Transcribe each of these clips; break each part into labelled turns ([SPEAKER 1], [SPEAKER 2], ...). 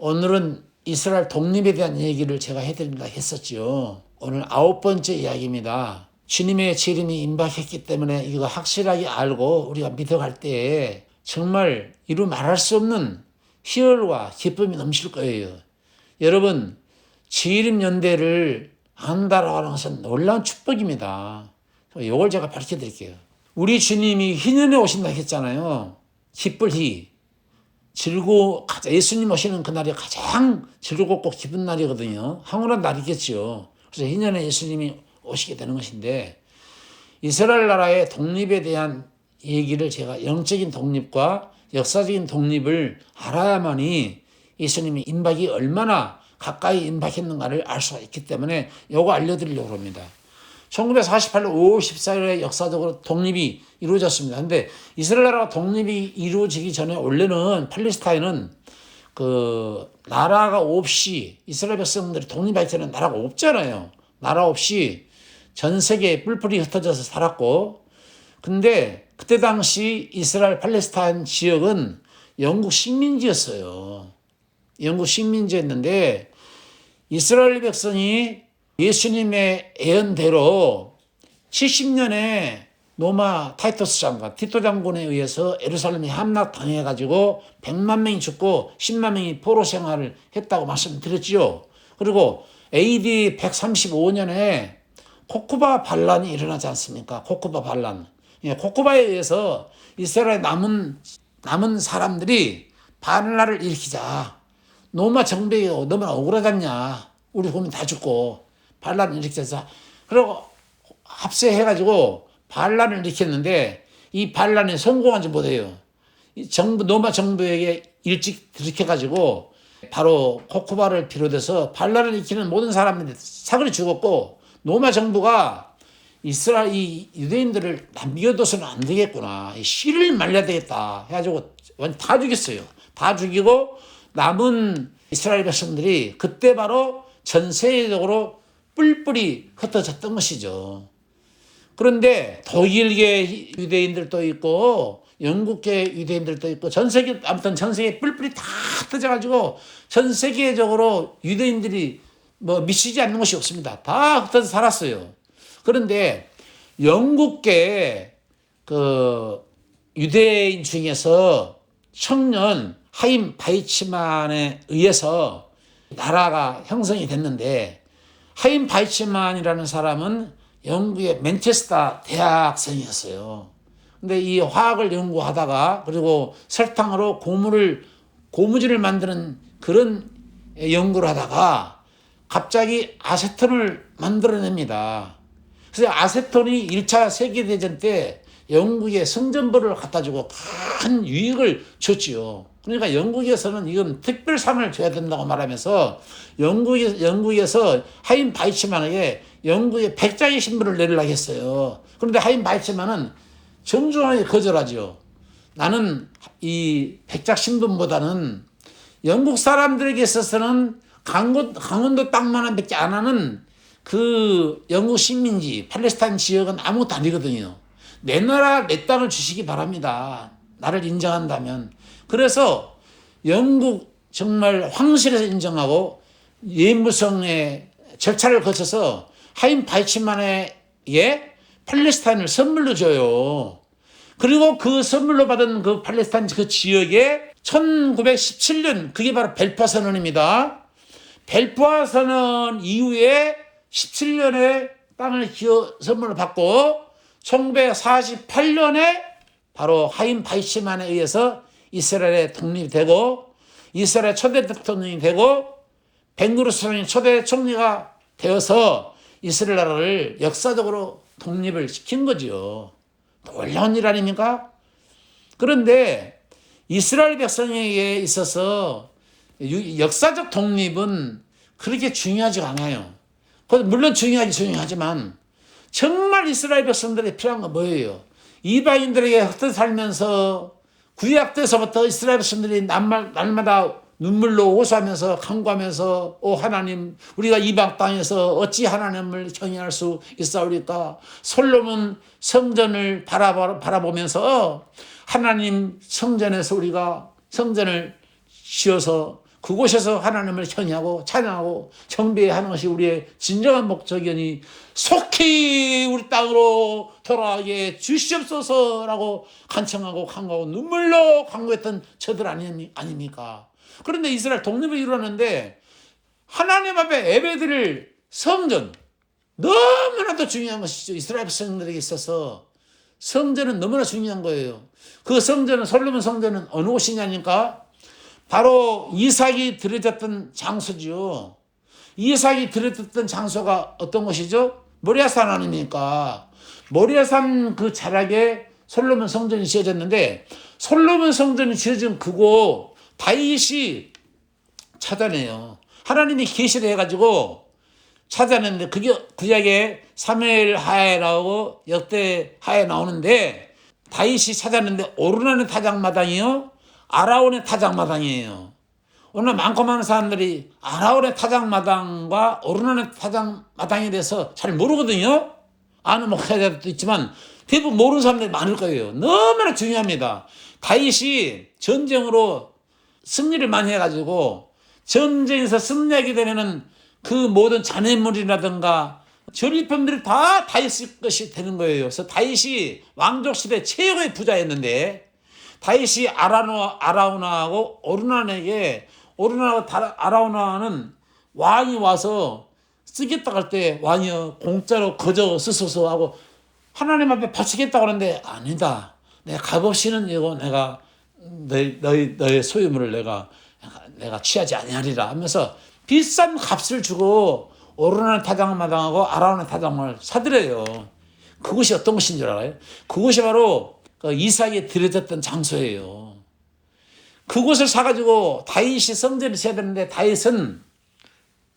[SPEAKER 1] 오늘은 이스라엘 독립에 대한 얘기를 제가 해드린다 했었죠. 오늘 9번째 이야기입니다. 주님의 재림이 임박했기 때문에 이거 확실하게 알고 우리가 믿어갈 때에 정말 이루 말할 수 없는 희열과 기쁨이 넘칠 거예요. 여러분, 재림 연대를 안다라고 하는 것은 놀라운 축복입니다. 이걸 제가 밝혀 드릴게요. 우리 주님이 희년에 오신다 했잖아요. 기쁠 희. 예수님 오시는 그날이 가장 즐겁고 기쁜 날이거든요. 황홀한 날이겠죠. 그래서 희년에 예수님이 오시게 되는 것인데, 이스라엘 나라의 독립에 대한 얘기를 제가 영적인 독립과 역사적인 독립을 알아야만이 예수님이 임박이 얼마나 가까이 임박했는가를 알 수가 있기 때문에 이거 알려드리려고 합니다. 1948년 5월 14일에 역사적으로 독립이 이루어졌습니다. 근데 이스라엘 나라가 독립이 이루어지기 전에 원래는 팔레스타인은 그 나라가 없이 이스라엘 백성들이 독립할 때는 나라가 없잖아요. 나라 없이 전 세계에 뿔뿔이 흩어져서 살았고, 근데 그때 당시 이스라엘 팔레스타인 지역은 영국 식민지였어요. 영국 식민지였는데 이스라엘 백성이 예수님의 예언대로 70년에 로마 타이터스 장관, 티토 장군에 의해서 예루살렘이 함락당해가지고 100만 명이 죽고 10만 명이 포로 생활을 했다고 말씀드렸죠. 그리고 AD 135년에 코쿠바 반란이 일어나지 않습니까? 코쿠바 반란. 코쿠바에 의해서 이스라엘 남은 사람들이 반란을 일으키자. 로마 정부가 너무나 억울하잖냐. 우리 국민 다 죽고 반란을 일으켜서, 그리고 합세해가지고 반란을 일으켰는데 이 반란이 성공하지 못해요. 로마 정부에게 일찍 들이켜가지고 바로 코쿠바를 비롯해서 반란을 일으키는 모든 사람들이 사거리 죽었고, 로마 정부가 이스라엘 이 유대인들을 남겨둬서는 안 되겠구나, 씨를 말려야 되겠다 해가지고 다 죽였어요. 다 죽이고 남은 이스라엘 백성들이 그때 바로 전 세계적으로 뿔뿔이 흩어졌던 것이죠. 그런데 독일계 유대인들도 있고 영국계 유대인들도 있고 아무튼 전 세계 뿔뿔이 다 흩어져가지고 전 세계적으로 유대인들이 미치지 않는 것이 없습니다. 다 흩어져 살았어요. 그런데 영국계 그 유대인 중에서 청년 하임 바이츠만에 의해서 나라가 형성이 됐는데, 하임 바이츠만이라는 사람은 영국의 맨체스터 대학생이었어요. 근데 이 화학을 연구하다가, 그리고 설탕으로 고무줄을 만드는 그런 연구를 하다가 갑자기 아세톤을 만들어냅니다. 그래서 아세톤이 1차 세계대전 때 영국에 성전벌을 갖다 주고 큰 유익을 줬지요. 그러니까 영국에서는 이건 특별상을 줘야 된다고 말하면서 영국에서 하임 바이츠만에게 영국의 백작의 신분을 내리려고 했어요. 그런데 하임 바이츠만은 정중하게 거절하죠. 나는 이 백작 신분보다는 영국 사람들에게 있어서는 강원도 땅만한 밖에 안 하는 그 영국 식민지 팔레스타인 지역은 아무것도 아니거든요. 내 나라 내 땅을 주시기 바랍니다. 나를 인정한다면. 그래서 영국 정말 황실에서 인정하고 예무성의 절차를 거쳐서 하임 바이츠만에게 팔레스타인을 선물로 줘요. 그리고 그 선물로 받은 그 팔레스타인 그 지역에 1917년, 그게 바로 벨포아 선언입니다. 벨포아 선언 이후에 17년에 땅을 선물로 받고 1948년에 바로 하임 바이츠만에 의해서 이스라엘에 독립이 되고, 이스라엘 초대 대통령이 되고, 벵구르스랑이 초대 총리가 되어서 이스라엘 나라를 역사적으로 독립을 시킨 거죠. 놀라운 일 아닙니까? 그런데 이스라엘 백성에게 있어서 역사적 독립은 그렇게 중요하지 않아요. 물론 중요하지만 정말 이스라엘 백성들이 필요한 건 뭐예요? 이방인들에게 흩어져 살면서 구약 때서부터 이스라엘 백성들이 날마다 눈물로 호소하면서 간구하면서, 오 하나님, 우리가 이방 땅에서 어찌 하나님을 경외할 수 있사오리까? 솔로몬 성전을 바라보면서 하나님 성전에서 우리가 성전을 지어서 그곳에서 하나님을 경외하고 찬양하고 경배하는 것이 우리의 진정한 목적이니 속히 우리 땅으로 돌아가게 주시옵소서라고 간청하고 간구하고 눈물로 간구했던 저들 아닙니까? 그런데 이스라엘 독립을 이루었는데 하나님 앞에 예배드릴 성전, 너무나도 중요한 것이죠. 이스라엘 백성들에게 있어서 성전은 너무나 중요한 거예요. 그 성전은, 솔로몬 성전은 어느 곳이냐니까 바로 이삭이 드려졌던 장소죠. 이삭이 드려졌던 장소가 어떤 곳이죠? 모리아산 아닙니까? 모리아산 그 자락에 솔로몬 성전이 지어졌는데, 솔로몬 성전이 지어진 그곳 다윗이 찾아내요. 하나님이 계시를 해가지고 찾아냈는데, 그게 구약에 사무엘 하에라고 역대 하에 나오는데, 다윗이 찾아냈는데 오르나는 타작마당이요, 아라온의 타작마당이에요. 오늘 많고 많은 사람들이 아라온의 타작마당과 오르나는 타작마당에 대해서 잘 모르거든요. 아는 목사들도 있지만 대부분 모르는 사람들이 많을 거예요. 너무나 중요합니다. 다윗이 전쟁으로 승리를 많이 해가지고 전쟁에서 승리하게 되면은 그 모든 잔해물이라든가 전리품들이 다 다윗 것이 되는 거예요. 그래서 다윗이 왕족 시대 최고의 부자였는데, 다윗이 아라우나하고 오르나에게, 오르나하고 아라우나는 왕이 와서 쓰겠다고 할 때 왕이 공짜로 거저 쓰소서 하고 하나님 앞에 바치겠다고 하는데, 아니다, 내가 값없이는 이거 내가 너의 소유물을 내가 취하지 아니하리라 하면서 비싼 값을 주고 오르나는 타작마당하고 아라우나의 타작마당을 사들여요. 그곳이 어떤 곳인 줄 알아요? 그곳이 바로 이삭이 드려졌던 장소예요. 그곳을 사가지고 다윗이 성전을 지어야 되는데, 다윗은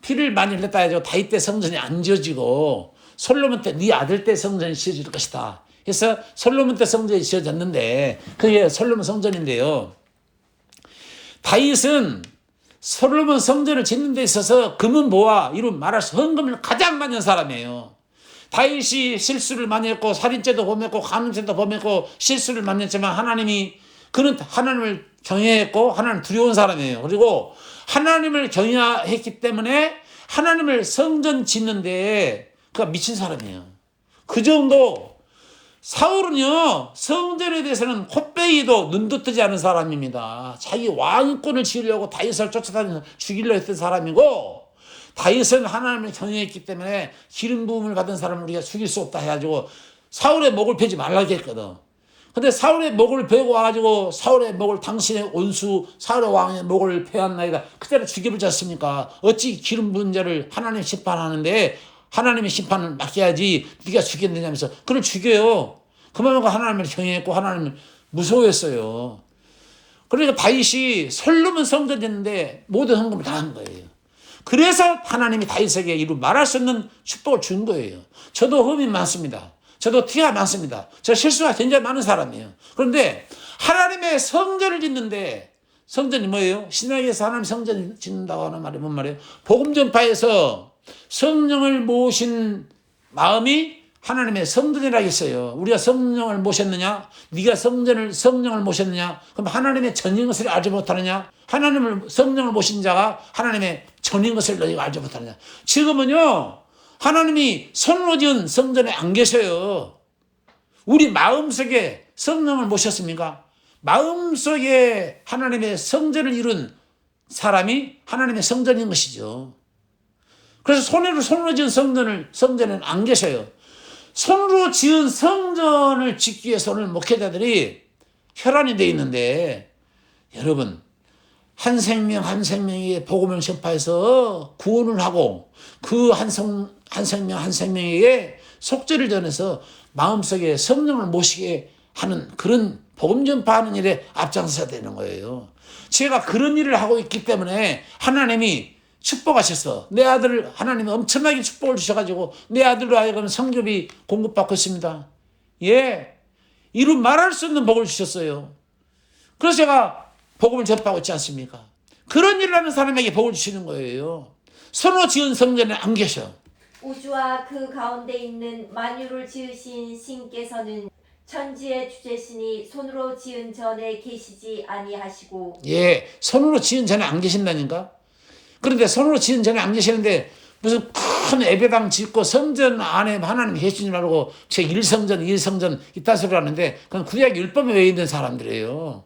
[SPEAKER 1] 피를 많이 흘렸다 해가지고 다윗 때 성전이 안 지어지고 솔로몬 때 네 아들 때 성전이 지어질 것이다. 그래서 솔로몬 때 성전이 지어졌는데, 그게 솔로몬 성전인데요. 다윗은 솔로몬 성전을 짓는 데 있어서 금은 뭐와 이루 말할 수 헌금을 가장 많이 한 사람이에요. 다윗이 실수를 많이 했고 살인죄도 범했고 간음죄도 범했고 실수를 많이 했지만 그는 하나님을 경외했고 하나님 두려운 사람이에요. 그리고 하나님을 경외했기 때문에 하나님을 성전 짓는데 그가 미친 사람이에요. 그 정도. 사울은요, 성전에 대해서는 콧배기도 눈도 뜨지 않은 사람입니다. 자기 왕권을 지으려고 다윗을 쫓아다니면서 죽이려 했던 사람이고, 다윗은 하나님을 경외했기 때문에 기름 부음을 받은 사람을 우리가 죽일 수 없다 해가지고 사울의 목을 베지 말라고 했거든. 근데 사울의 목을 베고 와가지고 사울의 목을, 당신의 온수 사울의 왕의 목을 베었나이다, 그대로 죽여버리지 않습니까? 어찌 기름 부은 자를 하나님 심판하는데 하나님의 심판을 맡겨야지 네가 죽였느냐면서 그를 죽여요. 그만큼 하나님을 경외했고 하나님을 무서워했어요. 그러니까 다윗이 솔로몬 성전 됐는데 모든 헌금을 다 한 거예요. 그래서 하나님이 다윗에게 이루 말할 수 없는 축복을 준 거예요. 저도 흠이 많습니다. 저도 티가 많습니다. 저 실수가 굉장히 많은 사람이에요. 그런데 하나님의 성전을 짓는데, 성전이 뭐예요? 신약에서 하나님 성전을 짓는다고 하는 말이 뭔 말이에요? 복음 전파에서 성령을 모신 마음이 하나님의 성전이라고 했어요. 우리가 성령을 모셨느냐? 네가 성령을 모셨느냐? 그럼 하나님의 전인 것을 알지 못하느냐? 성령을 모신 자가 하나님의 전인 것을 너희가 알지 못하느냐? 지금은요, 하나님이 손으로 지은 성전에 안 계셔요. 우리 마음속에 성령을 모셨습니까? 마음속에 하나님의 성전을 이룬 사람이 하나님의 성전인 것이죠. 그래서 손으로 지은 성전에는 안 계셔요. 손으로 지은 성전을 짓기 위해서 오늘 목회자들이 혈안이 되어 있는데, 여러분, 한 생명에게 복음을 전파해서 구원을 하고 그 한 생명에게 속죄를 전해서 마음속에 성령을 모시게 하는 그런 복음 전파하는 일에 앞장서야 되는 거예요. 제가 그런 일을 하고 있기 때문에 하나님이 축복하셔서 내 아들을, 하나님이 엄청나게 축복을 주셔가지고 내 아들로 하여금 성교비 공급받고 있습니다. 예, 이루 말할 수 없는 복을 주셨어요. 그래서 제가 복음을 전파하고 있지 않습니까? 그런 일을 하는 사람에게 복을 주시는 거예요. 손으로 지은 성전에 안 계셔.
[SPEAKER 2] 우주와 그 가운데 있는 만유를 지으신 신께서는 천지의 주제시니 손으로 지은 전에 계시지 아니하시고.
[SPEAKER 1] 예, 손으로 지은 전에 안 계신다니까. 그런데 손으로 지은 전에 안 계시는데 무슨 큰 예배당 짓고 성전 안에 하나님 계시지 말고 제 1성전 2성전 이딴 소리 하는데 그건 구약 율법에 왜 있는 사람들이에요.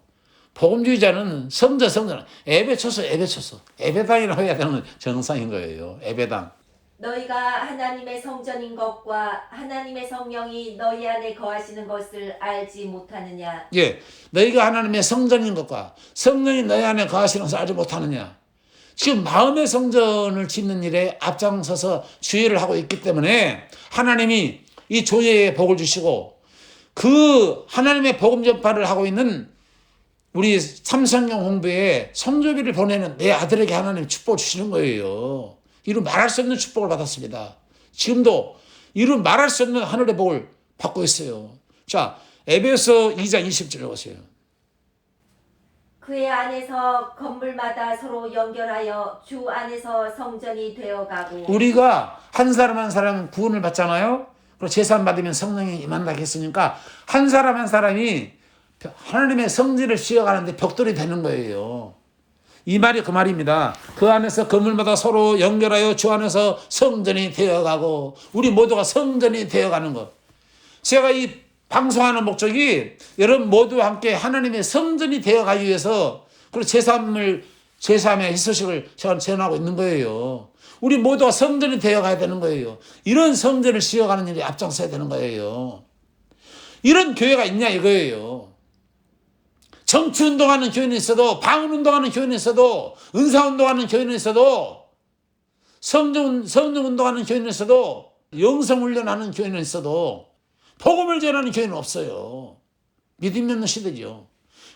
[SPEAKER 1] 복음주의자는 성전 예배 쳤어. 예배당이라고 해야 되는 정상인 거예요. 예배당.
[SPEAKER 2] 너희가 하나님의 성전인 것과 하나님의 성령이 너희 안에 거하시는 것을 알지 못하느냐.
[SPEAKER 1] 예, 너희가 하나님의 성전인 것과 성령이 너희 안에 거하시는 것을 알지 못하느냐. 지금 마음의 성전을 짓는 일에 앞장서서 주의를 하고 있기 때문에 하나님이 이 조예에 복을 주시고 그 하나님의 복음 전파를 하고 있는 우리 삼성경 홍보에 성조비를 보내는 내 아들에게 하나님 축복을 주시는 거예요. 이루 말할 수 없는 축복을 받았습니다. 지금도 이루 말할 수 없는 하늘의 복을 받고 있어요. 자, 에베소 2장 20절에 보세요.
[SPEAKER 2] 그의 안에서 건물마다 서로 연결하여 주 안에서 성전이 되어가고.
[SPEAKER 1] 우리가 한 사람 한 사람 구원을 받잖아요. 그리고 제사 받으면 성령이 임한다고 했으니까 한 사람 한 사람이 하나님의 성전을 지어가는데 벽돌이 되는 거예요. 이 말이 그 말입니다. 그 안에서 건물마다 서로 연결하여 주 안에서 성전이 되어가고 우리 모두가 성전이 되어가는 것. 제가 이 방송하는 목적이 여러분 모두와 함께 하나님의 성전이 되어가기 위해서 그리고 제3의 희소식을 제가 전하고 있는 거예요. 우리 모두가 성전이 되어가야 되는 거예요. 이런 성전을 지어가는 일에 앞장서야 되는 거예요. 이런 교회가 있냐 이거예요. 정치운동하는 교회는 있어도 방언운동하는 교회는 있어도 은사운동하는 교회는 있어도 성령운동하는 교회는 있어도 영성훈련하는 교회는 있어도 복음을 전하는 교회는 없어요. 믿음이 없는 시대죠.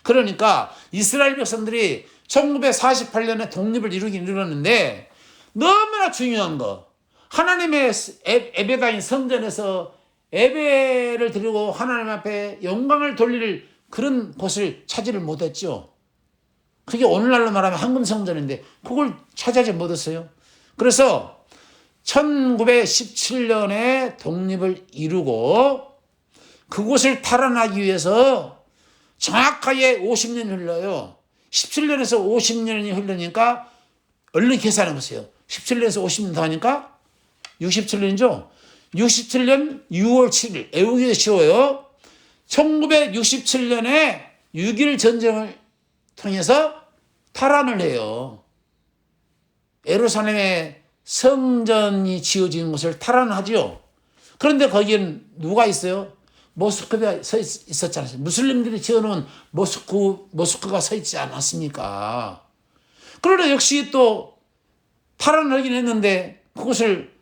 [SPEAKER 1] 그러니까 이스라엘 백성들이 1948년에 독립을 이루긴 이루었는데 너무나 중요한 거 하나님의 예배당인 성전에서 예배를 드리고 하나님 앞에 영광을 돌릴 그런 곳을 차지를 못했죠. 그게 오늘날로 말하면 황금성전인데 그걸 차지하지 못했어요. 그래서 1917년에 독립을 이루고 그곳을 탈환하기 위해서 정확하게 50년이 흘러요. 17년에서 50년이 흘러니까 얼른 계산해 보세요. 17년에서 50년 더 하니까 67년이죠. 67년 6월 7일 애우기가 쉬워요. 1967년에 6.1 전쟁을 통해서 탈환을 해요. 예루살렘에 성전이 지어진 곳을 탈환하죠. 그런데 거기엔 누가 있어요? 모스크가 서 있었잖아요. 무슬림들이 지어놓은 모스크가 서 있지 않았습니까? 그러나 역시 또 탈환하긴 했는데 그것을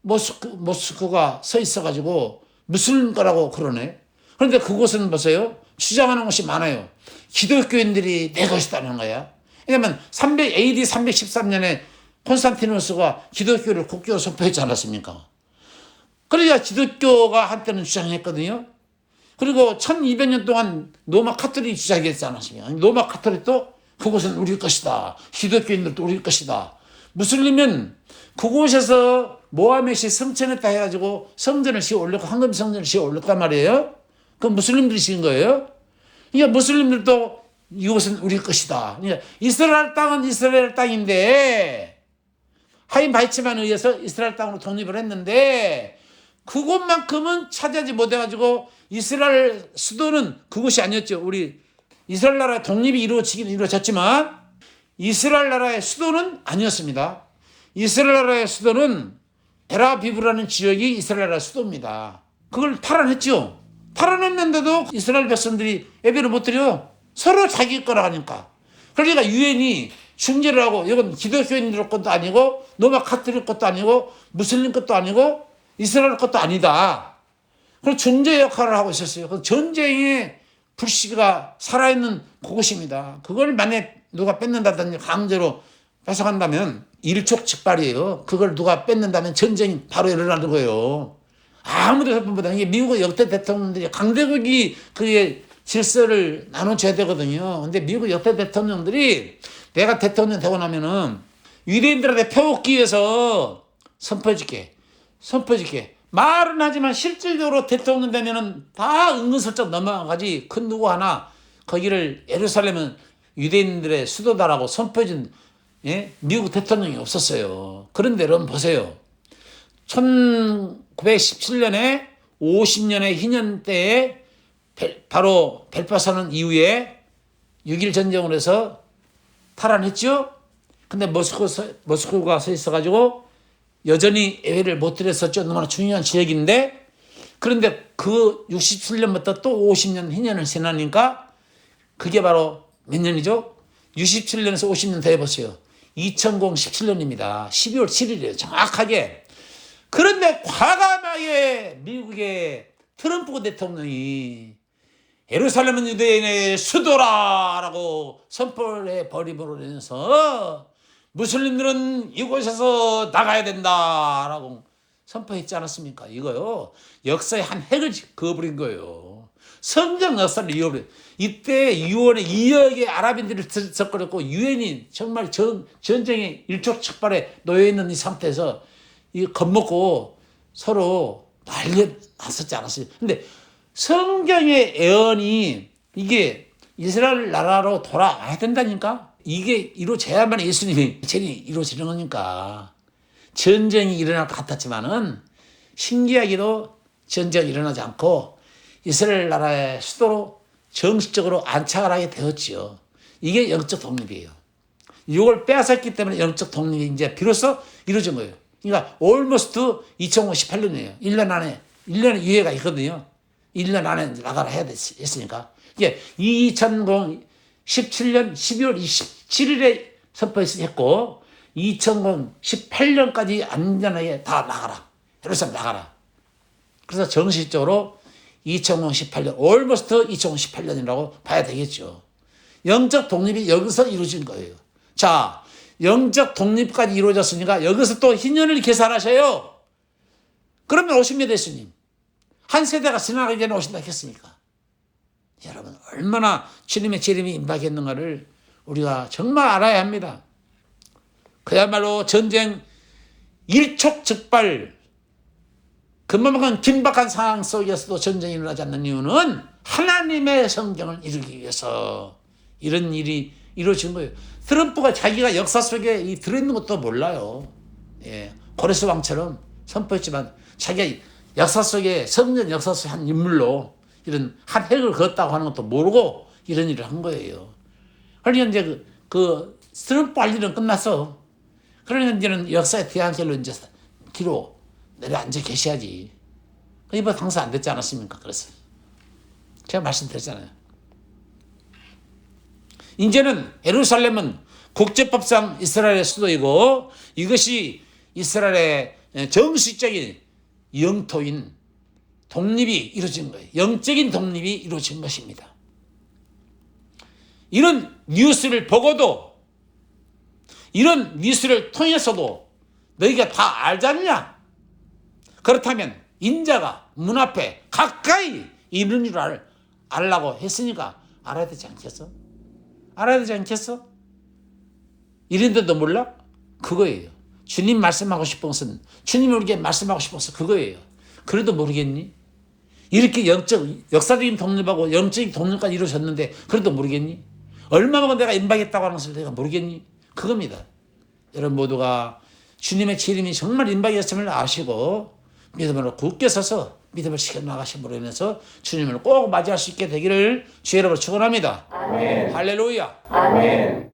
[SPEAKER 1] 모스크가 서 있어가지고 무슬림 거라고 그러네. 그런데 그곳은 보세요. 주장하는 것이 많아요. 기독교인들이 내 것이다는 거야. 왜냐하면 AD 313년에 콘스탄티누스가 기독교를 국교로 선포했지 않았습니까? 그러니까 기독교가 한때는 주장했거든요. 그리고 1200년 동안 로마 카톨릭이 주장했지 않았습니까? 로마 카톨릭도 그곳은 우리 것이다. 기독교인들도 우리 것이다. 무슬림은 그곳에서 모하멧이 성천했다 해가지고 성전을 지어 올렸고 황금 성전을 지어 올렸단 말이에요. 그건 무슬림들이 지은 거예요. 그러니까 무슬림들도 이곳은 우리 것이다. 그러니까 이스라엘 땅은 이스라엘 땅인데 하임 바이츠만에 의해서 이스라엘 땅으로 독립을 했는데 그곳만큼은 차지하지 못해가지고 이스라엘 수도는 그곳이 아니었죠. 우리 이스라엘 나라의 독립이 이루어졌지만 이스라엘 나라의 수도는 아니었습니다. 이스라엘 나라의 수도는 텔아비브라는 지역이 이스라엘 나라의 수도입니다. 그걸 탈환했죠. 탈환했는데도 이스라엘 백성들이 예배를 못 드려. 서로 자기 거라 하니까. 그러니까 유엔이 중재를 하고 이건 기독교인들 것도 아니고 로마 카톨릭 것도 아니고 무슬림 것도 아니고 이스라엘 것도 아니다. 그리고 중재 역할을 하고 있었어요. 그 전쟁의 불씨가 살아있는 그곳입니다. 그걸 만약 누가 뺏는다든지 강제로 뺏어간다면 일촉즉발이에요. 그걸 누가 뺏는다면 전쟁이 바로 일어나는 거예요. 아무 데서보다 이게 미국의 역대 대통령들이 강대국이 그의 질서를 나눠줘야 되거든요. 근데 미국 역대 대통령들이 내가 대통령 되고 나면은 유대인들한테 펴먹기 위해서 선포해줄게. 말은 하지만 실질적으로 대통령 되면은 다 은근슬쩍 넘어가지 그 누구 하나 거기를 예루살렘은 유대인들의 수도다라고 선포해준 미국 대통령이 없었어요. 그런데 여러분 보세요. 1917년에 50년의 희년 때에 바로 벨파선언 이후에 6.1 전쟁을 해서 탈환했죠. 근데 모스크바가 서 있어가지고 여전히 예외를 못 드렸었죠. 너무나 중요한 지역인데, 그런데 그 67년부터 또 50년 희년을 지나니까 그게 바로 몇 년이죠? 67년에서 50년 더 해보세요. 2017년입니다. 12월 7일이에요. 정확하게. 그런데 과감하게 미국의 트럼프 대통령이 예루살렘은 유대인의 수도라라고 선포를 해버림으로 인해서 무슬림들은 이곳에서 나가야 된다라고 선포했지 않았습니까? 이거요. 역사의 한 획을 그어버린 거예요. 성경 역사를 이어버린. 이때 유엔에 2억의 아랍인들이 들썩거렸고 유엔이 정말 전쟁의 일촉즉발에 놓여있는 이 상태에서 겁먹고 서로 난리 났었지 않았어요. 근데 성경의 예언이 이게 이스라엘 나라로 돌아와야 된다니까? 이게 이루어져야만 예수님이 전이 이루어지는 거니까. 전쟁이 일어날 것 같았지만은 신기하게도 전쟁이 일어나지 않고 이스라엘 나라의 수도로 정식적으로 안착을 하게 되었지요. 이게 영적 독립이에요. 이걸 빼앗았기 때문에 영적 독립이 이제 비로소 이루어진 거예요. 그러니까 almost 2018년이에요. 1년 안에, 1년의 유예가 있거든요. 1년 안에 나가라 해야 됐으니까. 이게 2017년 12월 27일에 선포했고 2018년까지 안전하게 다 나가라. 예루살렘 나가라. 그래서 정식적으로 2018년, almost 2018년이라고 봐야 되겠죠. 영적 독립이 여기서 이루어진 거예요. 자, 영적 독립까지 이루어졌으니까 여기서 또 희년을 계산하셔요. 그러면 오십니다, 예수님. 한 세대가 지나가기 전에 오신다 했으니까. 여러분, 얼마나 주님의 재림이 임박했는가를 우리가 정말 알아야 합니다. 그야말로 전쟁 일촉즉발, 그만큼 긴박한 상황 속에서도 전쟁이 일어나지 않는 이유는 하나님의 성경을 이루기 위해서 이런 일이 이루어진 거예요. 트럼프가 자기가 역사 속에 이 들어있는 것도 몰라요. 고레스 왕처럼 선포했지만 자기가 역사 속에 성전 역사 속의 한 인물로 이런 한 획을 그었다고 하는 것도 모르고 이런 일을 한 거예요. 그러니까 이제 그 트럼프 할 일은 끝났어. 그러니까 이제는 역사의 대안길로 이제 뒤로 내려앉아 계셔야지. 이번 당사 안 됐지 않았습니까? 그래서 제가 말씀드렸잖아요. 이제는 예루살렘은 국제법상 이스라엘의 수도이고 이것이 이스라엘의 정식적인 영토인 독립이 이루어진 거예요. 영적인 독립이 이루어진 것입니다. 이런 뉴스를 보고도 이런 뉴스를 통해서도 너희가 다 알지 않냐? 그렇다면 인자가 문 앞에 가까이 이르는 줄 알라고 했으니까 알아야 되지 않겠어? 알아야 되지 않겠어? 이런데도 몰라? 그거예요. 주님 말씀하고 싶은 것은, 주님이 우리에게 말씀하고 싶은 것은 그거예요. 그래도 모르겠니? 이렇게 역사적인 독립하고 영적인 독립까지 이루어졌는데 그래도 모르겠니? 얼마만큼 내가 임박했다고 하는 것을 내가 모르겠니? 그겁니다. 여러분 모두가 주님의 재림이 정말 임박했음을 아시고 믿음으로 굳게 서서 믿음을 지켜나가심으로 인해서 주님을 꼭 맞이할 수 있게 되기를 주의 이름으로 축원합니다. 아멘. 할렐루야. 아멘.